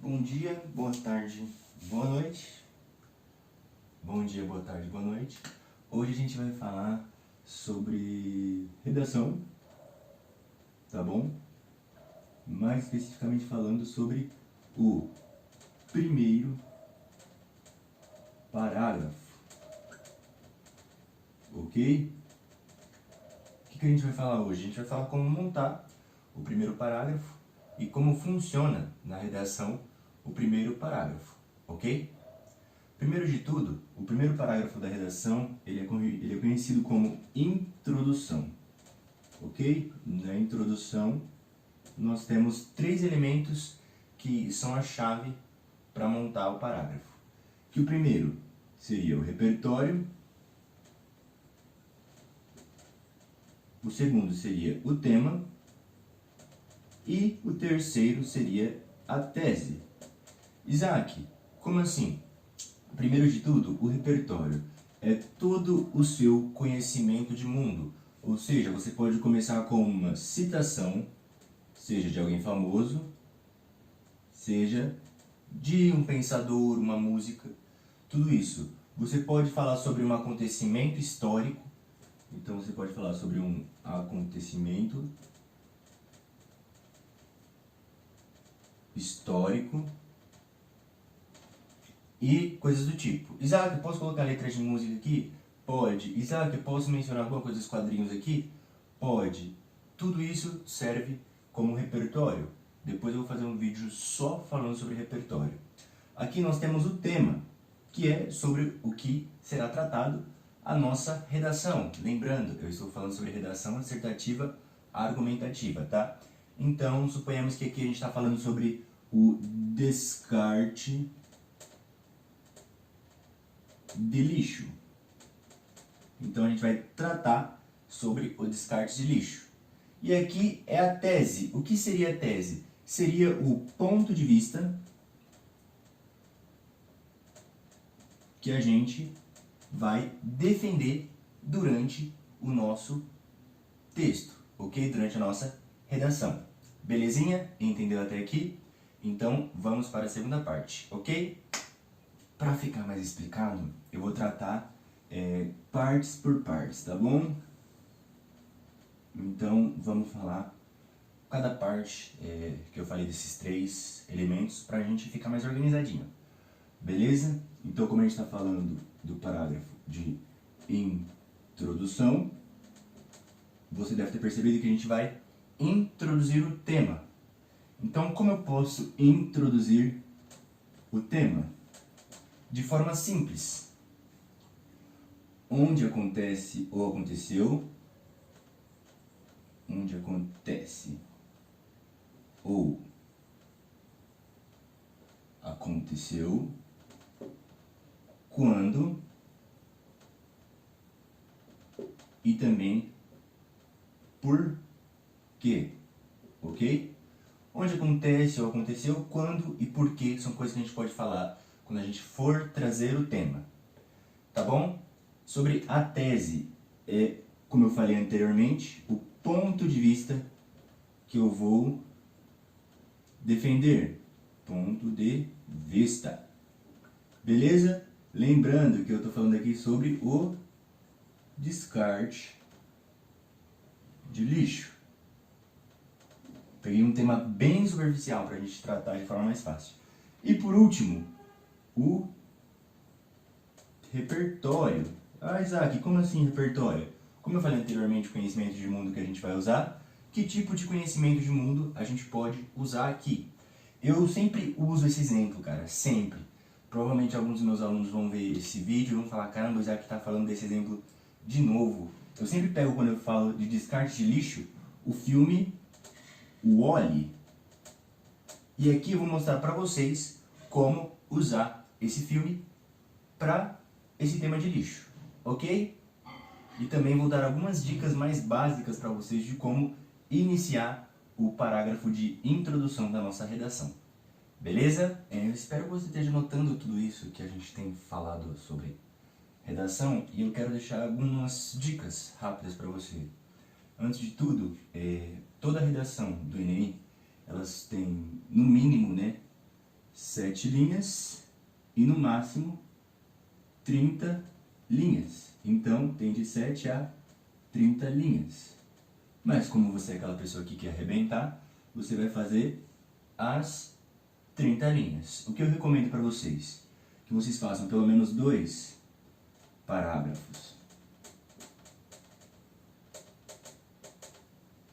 Bom dia, boa tarde, boa noite. Bom dia, boa tarde, boa noite. Hoje a gente vai falar sobre redação, tá bom? Mais especificamente falando sobre o primeiro parágrafo, ok? O que a gente vai falar hoje? A gente vai falar como montar o primeiro parágrafo e como funciona na redação o primeiro parágrafo, ok? Primeiro de tudo, o primeiro parágrafo da redação ele é conhecido como introdução, ok? Na introdução nós temos 3 elementos que são a chave para montar o parágrafo. Que o primeiro seria o repertório, o segundo seria o tema e o terceiro seria a tese. Isaac, como assim? Primeiro de tudo, o repertório é todo o seu conhecimento de mundo. Ou seja, você pode começar com uma citação, seja de alguém famoso, seja de um pensador, uma música, tudo isso. Você pode falar sobre um acontecimento histórico, então você pode falar sobre um acontecimento histórico e coisas do tipo. Isaac, posso colocar letras de música aqui? Pode. Isaac, posso mencionar alguma coisa dos quadrinhos aqui? Pode. Tudo isso serve como repertório. Depois eu vou fazer um vídeo só falando sobre repertório. Aqui nós temos o tema, que é sobre o que será tratado a nossa redação. Lembrando, eu estou falando sobre redação assertativa argumentativa, tá? Então, suponhamos que aqui a gente está falando sobre o descarte de lixo. Então a gente vai tratar sobre o descarte de lixo. E aqui é a tese. O que seria a tese? Seria o ponto de vista que a gente vai defender durante o nosso texto, ok? Durante a nossa redação. Belezinha? Entendeu até aqui? Então vamos para a segunda parte, ok? Para ficar mais explicado, eu vou tratar partes por partes, tá bom? Então vamos falar cada parte que eu falei desses 3 elementos para a gente ficar mais organizadinho, beleza? Então, como a gente está falando do parágrafo de introdução, você deve ter percebido que a gente vai introduzir o tema. Então, como eu posso introduzir o tema? De forma simples. Onde acontece ou aconteceu, onde acontece ou aconteceu, quando e também por quê, ok? Onde acontece ou aconteceu, quando e por quê são coisas que a gente pode falar quando a gente for trazer o tema, tá bom? Sobre a tese, como eu falei anteriormente, o ponto de vista que eu vou defender, ponto de vista, beleza? Lembrando que eu estou falando aqui sobre o descarte de lixo. Peguei um tema bem superficial para a gente tratar de forma mais fácil. E por último, o repertório. Ah, Isaac, como assim repertório? Como eu falei anteriormente, o conhecimento de mundo que a gente vai usar, que tipo de conhecimento de mundo a gente pode usar aqui? Eu sempre uso esse exemplo, cara, sempre. Provavelmente alguns dos meus alunos vão ver esse vídeo e vão falar, caramba, o Isaac está falando desse exemplo de novo. Eu sempre pego, quando eu falo de descarte de lixo, o filme O Wall-E. E aqui eu vou mostrar para vocês como usar esse filme para esse tema de lixo, ok? E também vou dar algumas dicas mais básicas para vocês de como iniciar o parágrafo de introdução da nossa redação. Beleza? Eu espero que você esteja notando tudo isso que a gente tem falado sobre redação e eu quero deixar algumas dicas rápidas para você. Antes de tudo, toda a redação do Enem, elas têm, no mínimo, né, 7 linhas e no máximo 30 linhas. Então tem de 7 a 30 linhas. Mas como você é aquela pessoa que quer arrebentar, você vai fazer as 30 linhas. O que eu recomendo para vocês? Que vocês façam pelo menos 2 parágrafos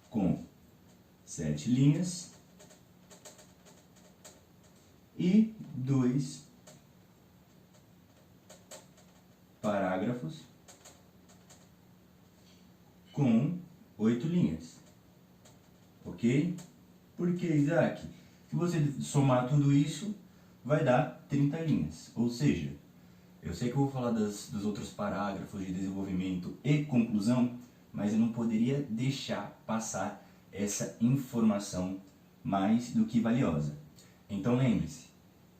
com 7 linhas e 2 parágrafos com 8 linhas. Ok? Por que, Isaac? Se você somar tudo isso, vai dar 30 linhas. Ou seja, eu sei que eu vou falar dos outros parágrafos de desenvolvimento e conclusão, mas eu não poderia deixar passar essa informação mais do que valiosa. Então lembre-se,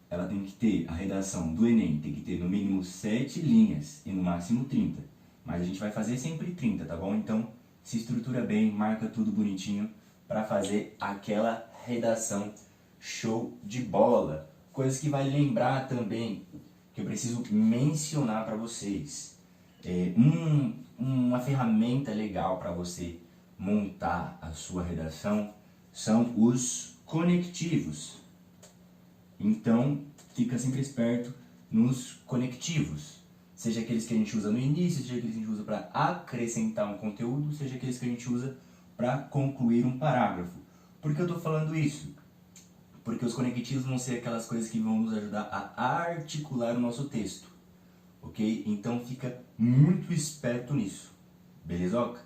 ela tem que ter, a redação do Enem tem que ter no mínimo 7 linhas e no máximo 30. Mas a gente vai fazer sempre 30, tá bom? Então se estrutura bem, marca tudo bonitinho para fazer aquela redação show de bola. Coisas que vai lembrar também, que eu preciso mencionar para vocês. Uma ferramenta legal para você montar a sua redação são os conectivos. Então, fica sempre esperto nos conectivos. Seja aqueles que a gente usa no início, seja aqueles que a gente usa para acrescentar um conteúdo, seja aqueles que a gente usa para concluir um parágrafo. Por que eu estou falando isso? Porque os conectivos vão ser aquelas coisas que vão nos ajudar a articular o nosso texto. Ok? Então fica muito esperto nisso. Belezoca?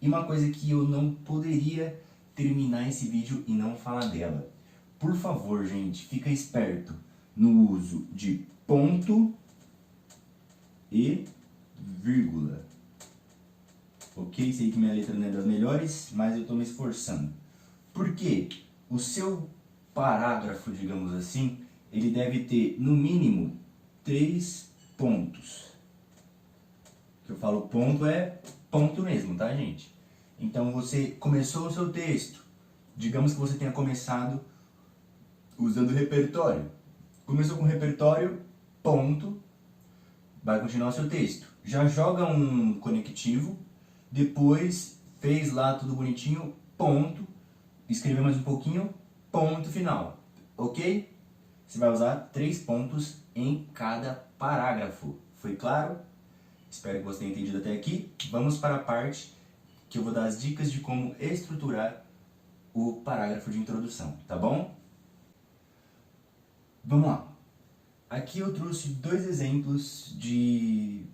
E uma coisa que eu não poderia terminar esse vídeo e não falar dela. Por favor, gente, fica esperto no uso de ponto e vírgula. Ok? Sei que minha letra não é das melhores, mas eu estou me esforçando. Porque o seu parágrafo, digamos assim, ele deve ter no mínimo 3 pontos. Que eu falo ponto é ponto mesmo, tá, gente? Então você começou o seu texto. Digamos que você tenha começado usando o repertório. Começou com o repertório, ponto. Vai continuar o seu texto. Já joga um conectivo. Depois fez lá tudo bonitinho, ponto. Escreveu mais um pouquinho, ponto final. Ok? Você vai usar 3 pontos em cada parágrafo. Foi claro? Espero que você tenha entendido até aqui. Vamos para a parte que eu vou dar as dicas de como estruturar o parágrafo de introdução, tá bom? Vamos lá. Aqui eu trouxe 2 exemplos de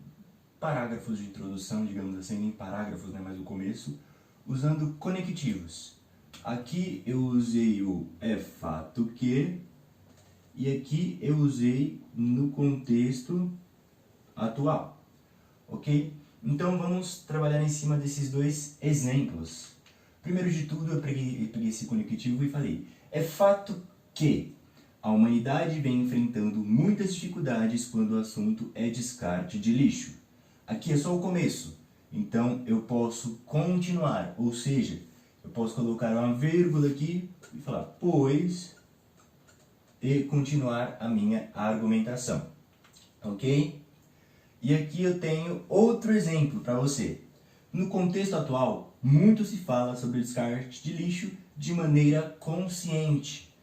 parágrafos de introdução, digamos assim, nem parágrafos, né, mas o começo, usando conectivos. Aqui eu usei o é fato que, e aqui eu usei no contexto atual. Ok? Então vamos trabalhar em cima desses 2 exemplos. Primeiro de tudo, eu peguei esse conectivo e falei: é fato que a humanidade vem enfrentando muitas dificuldades quando o assunto é descarte de lixo. Aqui é só o começo, então eu posso continuar, ou seja, eu posso colocar uma vírgula aqui e falar pois e continuar a minha argumentação. Ok? E aqui eu tenho outro exemplo para você. No contexto atual, muito se fala sobre descarte de lixo de maneira consciente.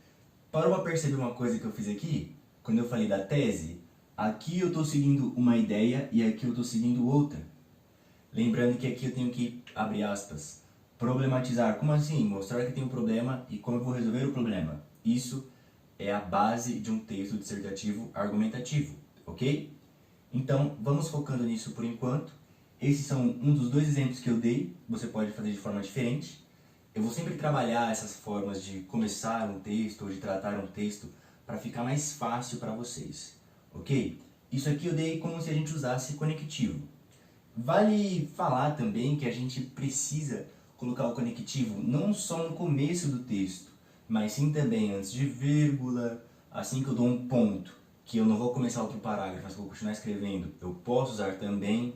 Parou para perceber uma coisa que eu fiz aqui? Quando eu falei da tese, aqui eu estou seguindo uma ideia e aqui eu estou seguindo outra. Lembrando que aqui eu tenho que, abre aspas, problematizar. Como assim? Mostrar que tem um problema e como eu vou resolver o problema. Isso é a base de um texto dissertativo argumentativo, ok? Então, vamos focando nisso por enquanto. Esses são um dos 2 exemplos que eu dei, você pode fazer de forma diferente. Eu vou sempre trabalhar essas formas de começar um texto ou de tratar um texto para ficar mais fácil para vocês, ok? Isso aqui eu dei como se a gente usasse conectivo. Vale falar também que a gente precisa colocar o conectivo não só no começo do texto, mas sim também antes de vírgula, assim que eu dou um ponto, que eu não vou começar outro parágrafo, mas vou continuar escrevendo, eu posso usar também,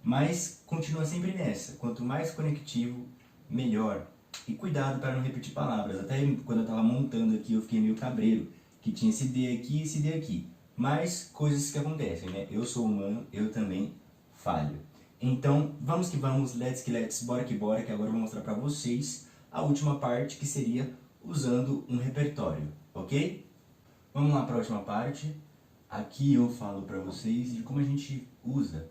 mas continua sempre nessa, quanto mais conectivo, melhor. E cuidado para não repetir palavras, até quando eu estava montando aqui eu fiquei meio cabreiro, que tinha esse D aqui e esse D aqui. Mas coisas que acontecem, né? Eu sou humano, eu também falho. Então, vamos que vamos, let's, bora que agora eu vou mostrar pra vocês a última parte, que seria usando um repertório, ok? Vamos lá para a última parte. Aqui eu falo para vocês de como a gente usa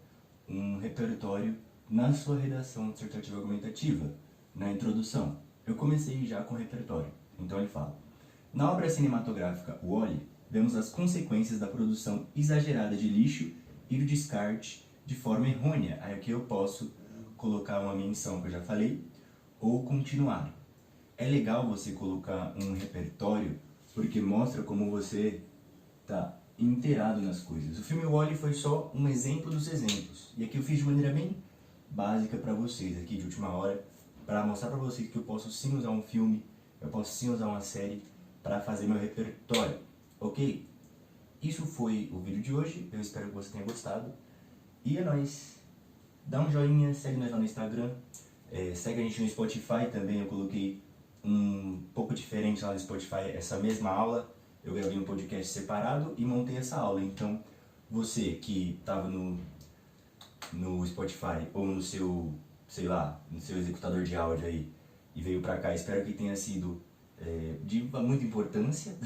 um repertório na sua redação dissertativa argumentativa, na introdução. Eu comecei já com o repertório, então ele fala: na obra cinematográfica Wall-E, vemos as consequências da produção exagerada de lixo e do descarte de forma errônea. Aí aqui eu posso colocar uma menção que eu já falei, ou continuar. É legal você colocar um repertório, porque mostra como você está inteirado nas coisas. O filme Wall-E foi só um exemplo dos exemplos. E aqui eu fiz de maneira bem básica para vocês, aqui de última hora, para mostrar para vocês que eu posso sim usar um filme, eu posso sim usar uma série para fazer meu repertório, ok? Isso foi o vídeo de hoje, eu espero que você tenha gostado. E é nóis! Dá um joinha, segue nós lá no Instagram, segue a gente no Spotify também. Eu coloquei um pouco diferente lá no Spotify essa mesma aula. Eu gravei um podcast separado e montei essa aula. Então, você que estava no Spotify ou no seu, sei lá, no seu executador de áudio aí e veio pra cá, espero que tenha sido de muita importância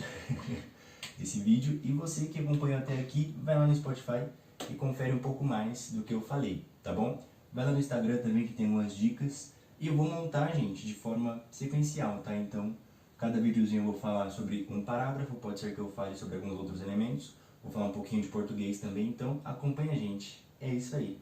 esse vídeo. E você que acompanhou até aqui, vai lá no Spotify e confere um pouco mais do que eu falei, tá bom? Vai lá no Instagram também, que tem algumas dicas. E eu vou montar, gente, de forma sequencial, tá? Então, cada videozinho eu vou falar sobre um parágrafo, pode ser que eu fale sobre alguns outros elementos. Vou falar um pouquinho de português também, então acompanha a gente. É isso aí.